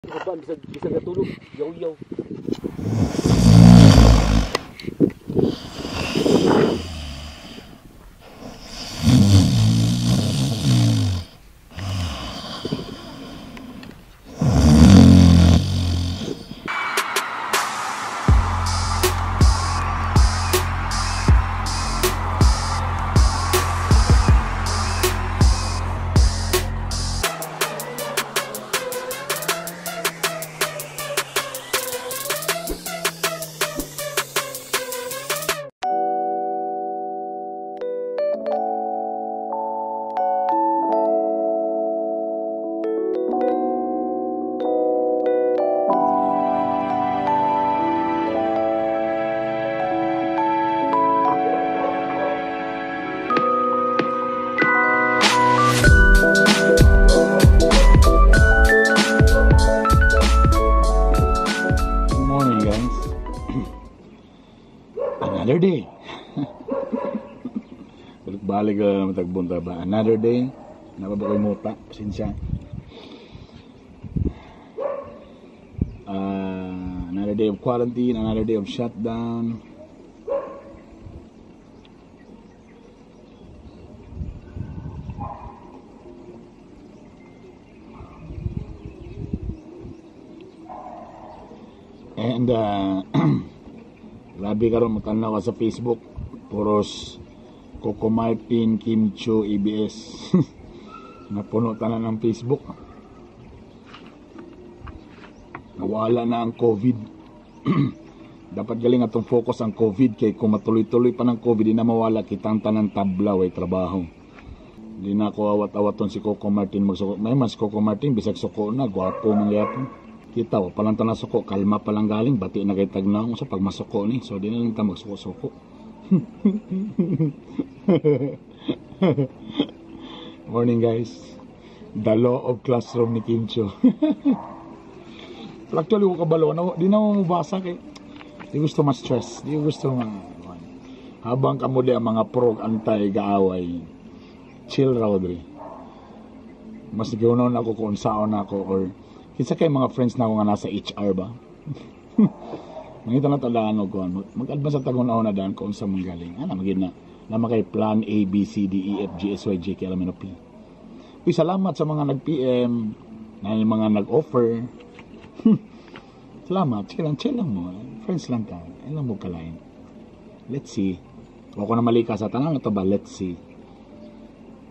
Kapan bisa katulog, yaw-yaw. Another day. Balik ka na matagbunta ba? Another day. Nababa ko yung muta. Pasensya. Another day of quarantine. Another day of shutdown. And grabe ka rin matanaw ka sa Facebook. Puros Coco Martin, Kim Chiu, EBS. Napuno tanan ng Facebook. Nawala na ang COVID. Dapat galing atong focus ang COVID. Kaya kung matuloy-tuloy pa ng COVID, di na mawala kitang tanang tablaw ay trabaho. Hindi na ako awat-awaton si Coco Martin magsuko. May mas Coco Martin, bisag suko na, gwapo mangyapon. Kita o, palang tanang suko, kalma palang galing, bati na kay tagnaw mo sa pag masuko ni. So, di na lang ta magsuko-suko. Morning guys. The law of classroom ni Kim Chiu. Actually, ko kabalo. Di na mo mabasa kay di gusto ma-stress. Di gusto habang kamuli ang mga prog anti-gaaway. Chill raw dre. Mas gawin ako kung saan ako or kinsa kay mga friends na ako nga nasa HR ba? Mangita na talaan o kung mag-advance sa tagon-ahon na daan kung sa mga galing. Magin na. Naman kay plan A, B, C, D, E, F, G, S, Y, J, K, L, M, N, O, P. Uy, salamat sa mga nag-PM, na yung mga nag-offer. Salamat. Chill lang mo. Friends lang tayo. Ayun lang mo kalain. Let's see. Ako na mali ka sa tanang ito ba? Let's see.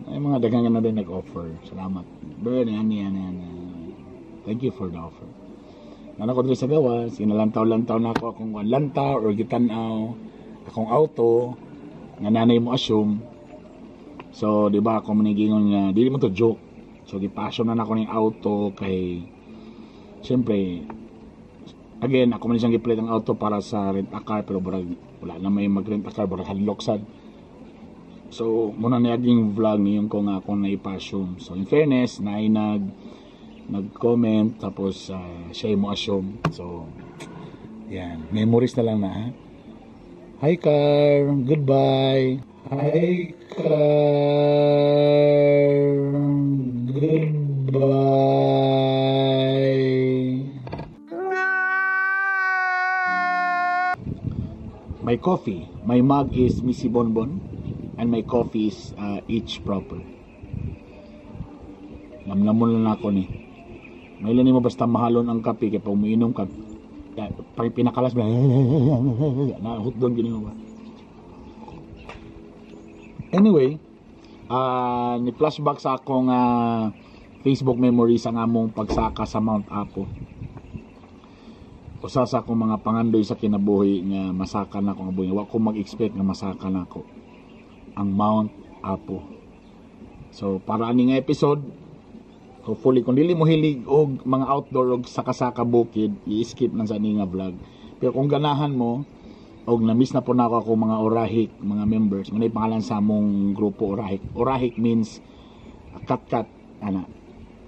Ay, mga dagang na din nag-offer. Salamat. But, yan. Thank you for the offer. Nana ko dito sa gawas, lantaw na ako akong lantaw or gitanaw, akong auto, nga nanay mo assume. So, di ba ako manigingon nga, di mo to joke. So, gipasyon na ako ng auto kay, siyempre, again, ako man siyang gipalit ang auto para sa rent-a-car, pero wala na may mag-rent-a-car, barag hadloksad. So, muna naging vlog niyon ko nga akong naipasyon. So, in fairness, nag-comment, tapos siya mo assume. So, yan. Memories na lang na, ha? Hi, Car. Goodbye. Hi, Car. Goodbye. My coffee. My mug is Missy Bonbon. And my coffee is each proper. Lamlamon lang ako ni. May ilan mo basta mahalon ang kape kaya pag umiinom ka pinakalas ba nahut doon gini mo ba. Anyway, ni flashback sa akong Facebook memories ang among pagsaka sa Mount Apo. Usa sa akong mga pangandoy sa kinabuhi nga masaka na ako nga buhi. Wa ko mag-expect nga masaka na ako ang Mount Apo. So para ani nga episode, hopefully kung dili mo hilig og mga outdoor og saka-saka bukid, i-skip lang sa ani nga vlog. Pero kung ganahan mo og na-miss na po na ako mga Orahik, mga members, manay pangalan sa among grupo Orahik. Orahik means kat-kat ana.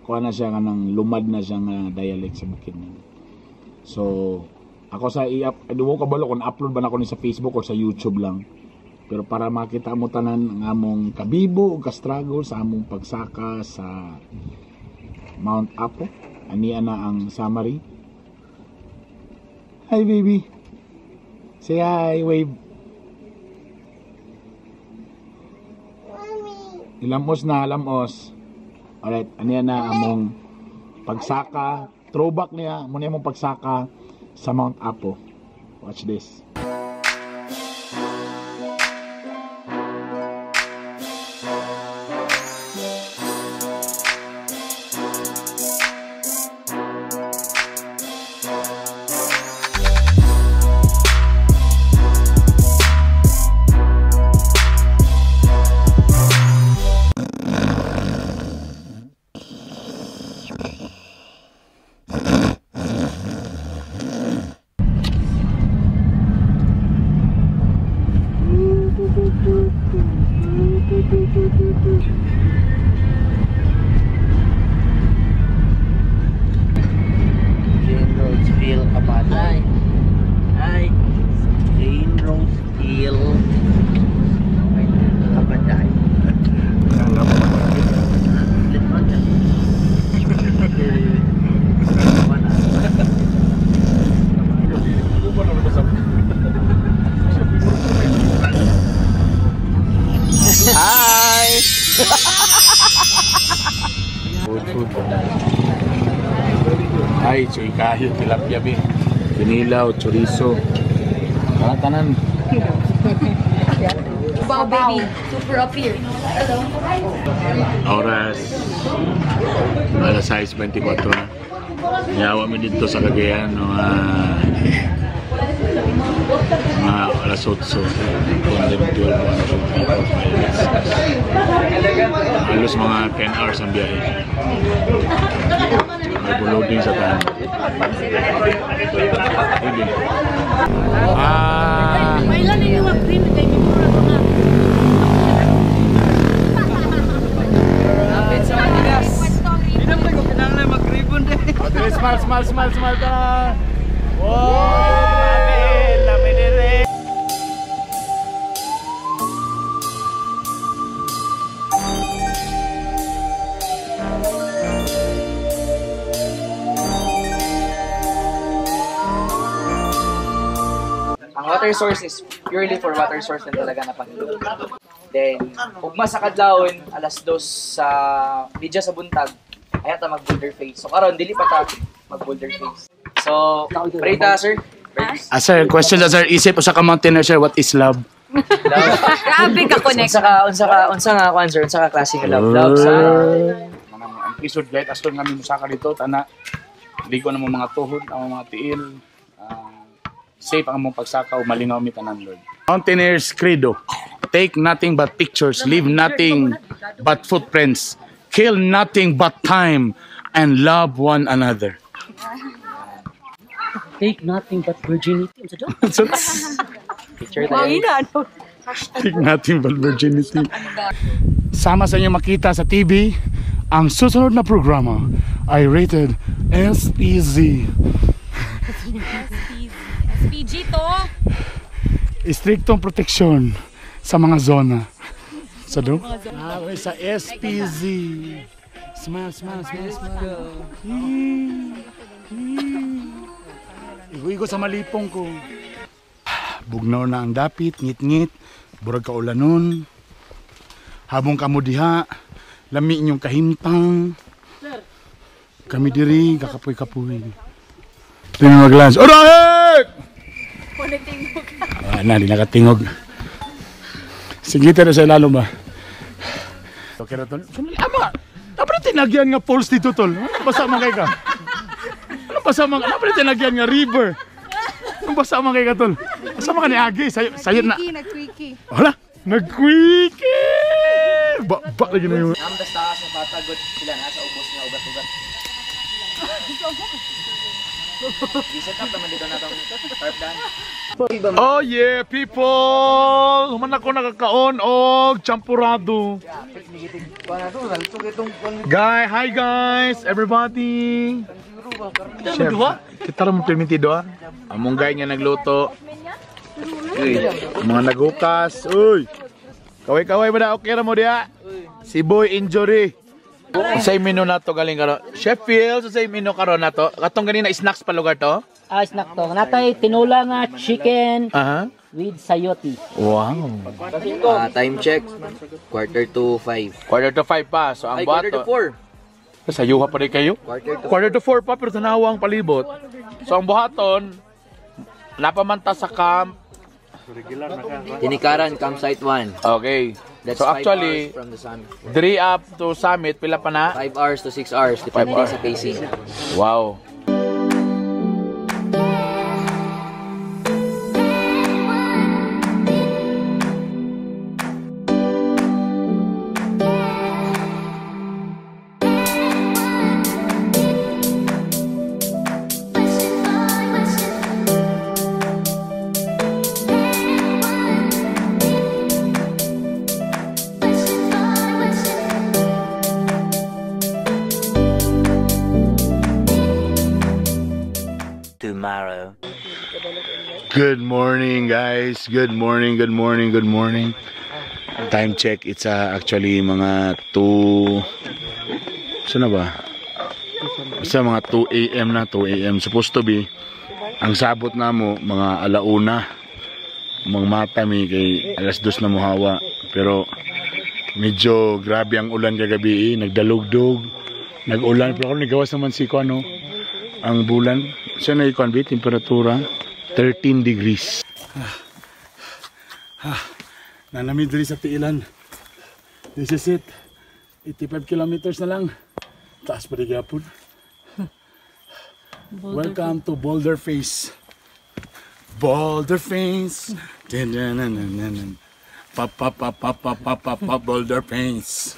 Kuha na siya kanang lumad na siya nga dialect sa bukid niya. So ako sa duwo ka balo kung upload ba na ko ni sa Facebook o sa YouTube lang. Pero para makita mo tanan ang among kabibo o ka-struggle sa among pagsaka sa Mount Apo, ania na ang summary. Hi baby. Say hi, wave. Ilamos na, lamos. Alright, ania na among pagsaka. Throwback niya, muna mong pagsaka sa Mount Apo. Watch this. Ay, choy kayo, tilapia be. Kinilaw, chorizo. Tanan. Wow, baby. Super up here. Oras. Alas 6:24 na. Yawa mi dito sa Cagayan. Mga alas 8. Halos mga 10 hours ang biyahe. May loading sa tahan. Mailan ninyo mag-green kay Mimura ko nga. Lapit sa Manigas. Hindi mo ko kinahanglan mag-ribbon din. Smile ta. Wow! Labi dire. Ang water source is purely for water source din talaga na pangilog. Then, ugma sa kadlawon, alas 2 sa media sa buntag, ay ata mag-boulder phase. So karon dili pa ta mag-boulder phase. So, Rita, sir. Sir, question na sir, isip sa ka-mountaineer sir, what is love? Grabe ka connect. Unsa nga kwan sir, unsa ka klase nga love? Love sa ang episode guide aston nga musaka dito tana. Ligo na mo mga tuhod, ang mga tiil. Safe ang mong pagsaka o malingaw mi tanan Lord. Mountaineers credo. Take nothing but pictures, leave nothing but footprints, kill nothing but time, and love one another. Take nothing but virginity. picture tayo. Take nothing but virginity. Sama sa inyo makita sa TV, ang susunod na programa ay rated SPZ. SPG to. Striktong proteksyon sa mga zona. Sa sa SPZ. Smile. Igo sa malipong ko. Bugnaw na ang dapit, ngit-ngit, burag kaulanon. Habong kamo diha, lami inyong kahimtang. Kami diri, kakapoy-kapoy. Tingnan mag-lunch. Alright! Di nakatingog. Sige tayo sa lalo ba? Okay na tol. Ama, dapat tinagyan nga falls dito tol. Basta magay ka. Dapat tinagyan nga river. Basta magay ka tol. Basta ka ni Agi. Sayo na. Nag-quickie. Hala, nag-quickie. Ba lagi na yun. Ang taas na patagod sila na sa ubos nga ugat-ugat. Set up naman dito na itong tarp daan. Oh yeah, people! Human ako nakakaon og champurado. Hi guys, everybody! Chef, kita rin mo permitido ah. Among guy nga nagluto. Uy, mga naghukas. Uy! Kaway-kaway ba na? Okay na mo diya? Si Boy Injury. Sa menu na to galing karon. Chef Phil, sa menu karon na to. Katong ganina snacks pa lugar to? Snack to. Natay tinula nga chicken with sayote. Wow. Time check, 4:45. 4:45 pa. So ang Ay, bato. 4:04. Sayuha pa rin kayo? 4:04 pa pero tanawa ang palibot. So ang buhaton, napamanta sa camp. Tinikaran, campsite 1. Okay. That's So 5 actually, hours from the summit. 3 up to summit, pila pa na? 5 hours to 6 hours, depending hours. sa pacing. Wow. Tomorrow. Good morning, guys. Good morning. Time check, it's actually mga 2... Saan na ba? Basta mga 2 AM na, 2 AM. Supposed to be, ang sabot na mo, mga 1:00. Mga matami kay 2:00 na muhawa. Pero, medyo grabe ang ulan kagabi. Nagdalugdog, nag-ulan. Pero ako nagawas naman si ano, ang bulan. Siya na i-convey, temperatura 13 degrees. Nanamid rin sa Tiilan. This is it. 85 kilometers na lang. Taas pa rin yapon. Welcome to Boulder Face. Boulder Face. Boulder Face.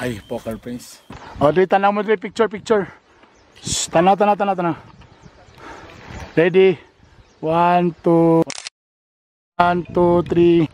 Ay, poker face. O, dito tanaw mo dito. Picture. Tanaw. Ready? 1, 2, 3.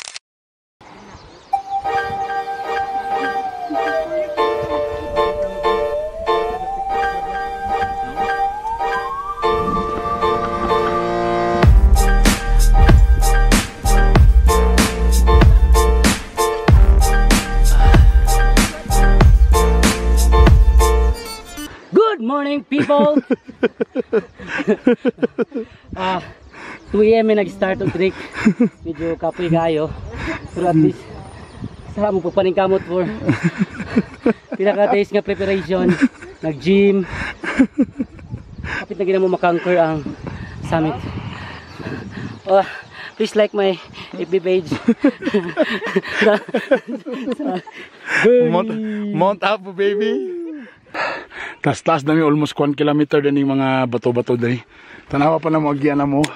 Good morning, people! 2 AM may nag-start ang trick. Medyo kapoy kayo. Pero at least, sarap mo papaningkamot for pinaka-taste nga preparation. Nag-gym. Kapit na gina mo makanker ang summit. Please like my FB page. Mount Apo, baby. Tas na mi almost 1 kilometer din yung mga bato-bato din. Tanawa pa na mo agyan na mo.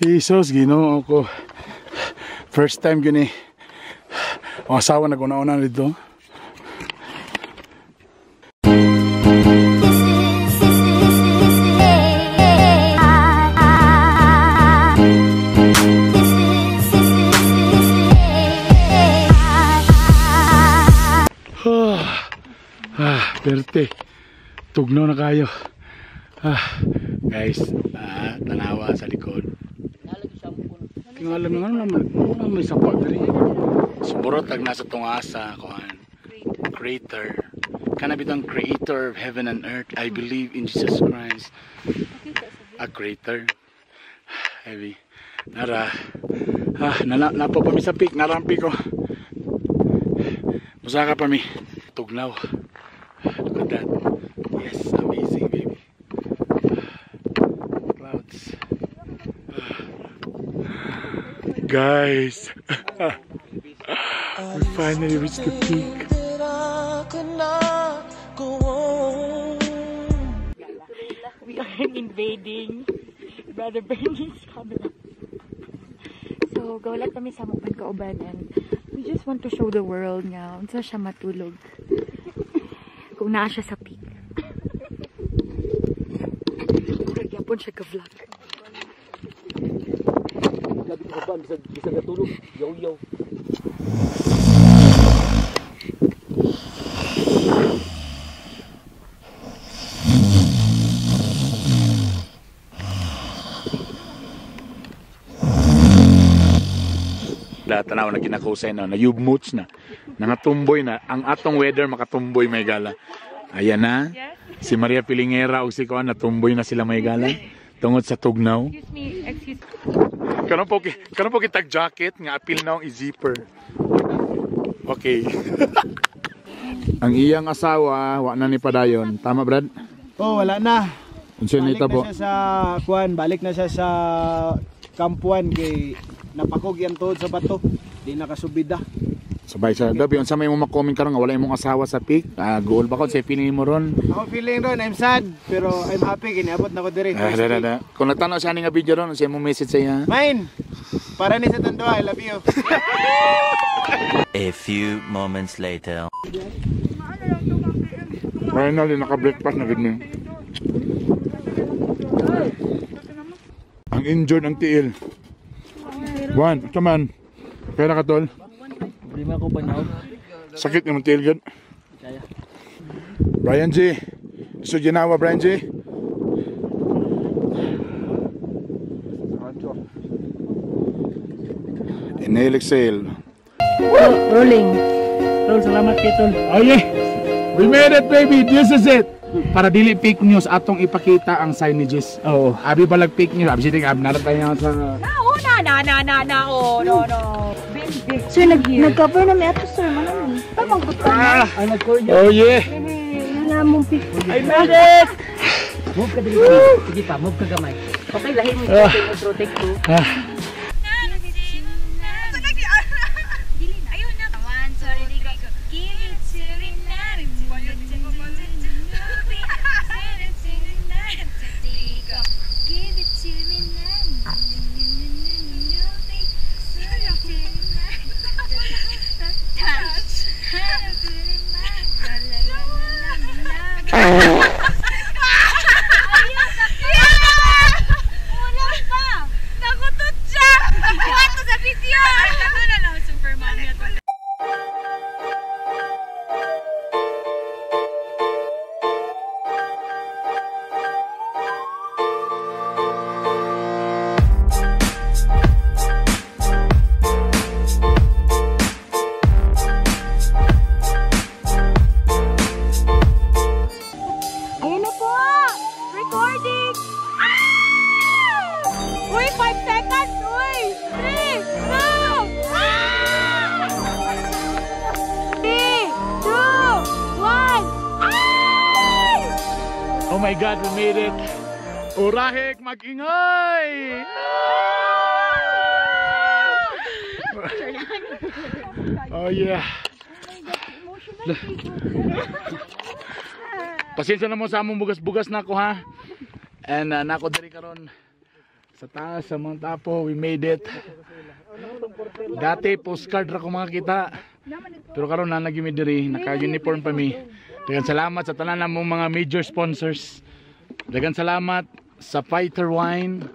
Jesus, Ginoo ko. First time gini. Ang asawa nag-una-una dito. Perte. Tugnaw na kayo. Guys, tanawa sa likod. Kingalam nga naman may support rin. Siguro tag nasa tungasa kuhan. Creator. Kana bitang creator of heaven and earth. I believe in Jesus Christ. A creator. Heavy. Nara. Napo pa mi sa peak. Narampi ko. Musaka pa mi. Tugnaw. Look at that. Yes, amazing, baby. Clouds. Guys, we finally reached the peak. We are invading Brother Bernie's camera. So, gawlat kami sa mukbang kauban and we just want to show the world nga unsa siya matulog. Kung naa siya sa peak. Nagyapon siya ka-vlog. Gabi ko ba, bisa natulog. Yaw. Tanaw na ginakusay na yubmuts na. Nangatumboy na. Ang atong weather makatumboy may gala. Ayan na. Si Maria Pilingera o si Kuan natumboy na sila may gala. Tungod sa tugnaw. Excuse me, excuse me. Karon po kitag jacket nga apil na ang i-zipper. Okay. Ang iyang asawa wa na ni padayon. Tama, Brad? Oh, wala na. Unsa ni Balik tabo? na siya sa kuan, balik na siya sa kampuan kay napakog yan tuod sa bato. Di nakasubida. Sabay sa dabi unsa may mo ma-comment karon nga wala imong asawa sa peak. Goal ba ko sa feeling mo ron? Ako feeling ron, I'm sad, pero I'm happy kiniabot na ko diri. Kung nagtanaw siya ni nga video ron, unsa imong message sa iya? Mine. Para ni sa tandua, I love you. A few moments later. Finally naka-breakfast na gid mi. Ang injured ang tiil. Juan, man. Pera ka tol. Problema ko ba na? Sakit yung tiil gud. Brian G. Gusto ginawa Brian G. Inhale, exhale. Rolling. Tol, salamat kay Tol. Oh yeah. We made it baby. This is it. Para dili fake news atong ipakita ang signages. Oo. Abi balag fake news. Abi siting abi naratayan sa Sir, nag-cover na may ato, sir. Manang. Tamang ko pa. Ay, nag-cord yun. Oh yeah. Wala mong pick. I made it! Move ka dili. Sige pa, move ka gamay. Okay, lahin mo. Protect ko. Ayun na po! Recording! Uy, 5 seconds! Uy! 3, 2, 1! Oh my God, we made it. Urahik, mag-ingay! Oh yeah. Pasensya na mo sa among bugas-bugas na ako ha. And nako diri karon sa taas sa Mount Apo, we made it. Dati postcard ra ko mga kita. Pero karon na nagimi diri, naka-uniform pa mi. Daghang salamat sa tanan namong mga major sponsors. Daghang salamat sa Fighter Wine,